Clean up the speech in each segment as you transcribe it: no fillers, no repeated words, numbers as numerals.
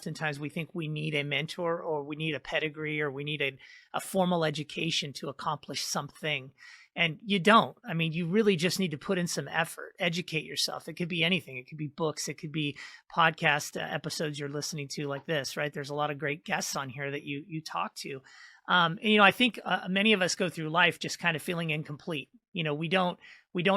oftentimes we think we need a mentor or we need a pedigree or we need a formal education to accomplish something. And you don't. I mean, you really just need to put in some effort, educate yourself. It could be anything. It could be books. It could be podcast episodes you're listening to like this, right? There's a lot of great guests on here that you talk to. And, I think many of us go through life just kind of feeling incomplete. We don't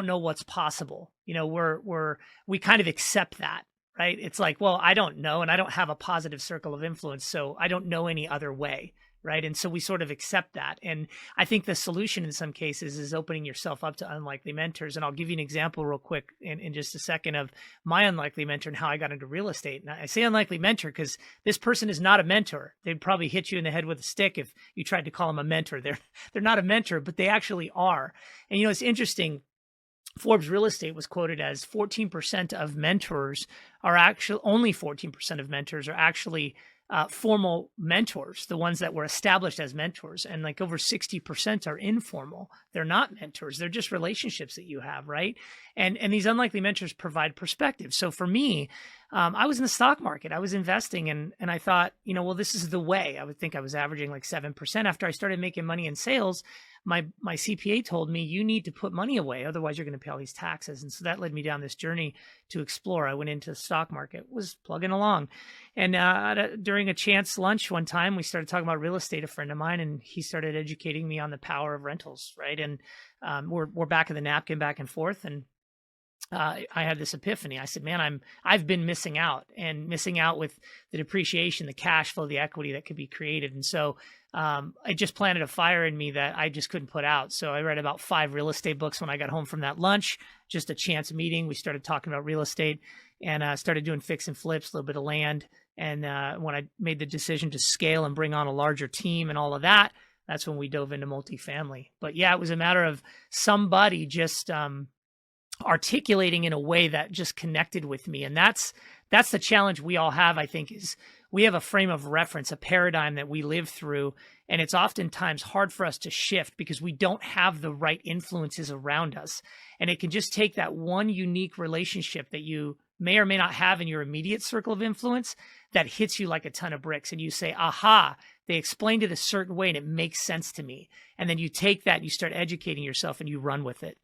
know what's possible. We kind of accept that, right? It's like, well, I don't know, and I don't have a positive circle of influence, so I don't know any other way. Right. And so we sort of accept that. And I think the solution in some cases is opening yourself up to unlikely mentors. And I'll give you an example real quick in just a second of my unlikely mentor and how I got into real estate. And I say unlikely mentor because this person is not a mentor. They'd probably hit you in the head with a stick if you tried to call them a mentor. They're not a mentor, but they actually are. And, it's interesting. Forbes Real Estate was quoted as 14% of mentors are actually, only 14% of mentors are actually formal mentors, the ones that were established as mentors, and like over 60% are informal. They're not mentors. They're just relationships that you have, right? And these unlikely mentors provide perspective. So for me, I was in the stock market. I was investing and I thought, well, this is the way. I would think I was averaging like 7%. After I started making money in sales, my CPA told me you need to put money away, otherwise you're going to pay all these taxes. And so that led me down this journey to explore. I went into the stock market, was plugging along, and during a chance lunch one time, we started talking about real estate. A friend of mine, and he started educating me on the power of rentals. Right, and we're back of the napkin, back and forth, and I had this epiphany. I said, man, I've been missing out with the depreciation, the cash flow, the equity that could be created. And so it just planted a fire in me that I just couldn't put out. So I read about 5 real estate books when I got home from that lunch, just a chance meeting. We started talking about real estate and started doing fix and flips, a little bit of land. And when I made the decision to scale and bring on a larger team and all of that, that's when we dove into multifamily. But yeah, it was a matter of somebody just articulating in a way that just connected with me. And that's the challenge we all have, I think, is we have a frame of reference, a paradigm that we live through. And it's oftentimes hard for us to shift because we don't have the right influences around us. And it can just take that one unique relationship that you may or may not have in your immediate circle of influence that hits you like a ton of bricks. And you say, aha, they explained it a certain way and it makes sense to me. And then you take that, you start educating yourself and you run with it.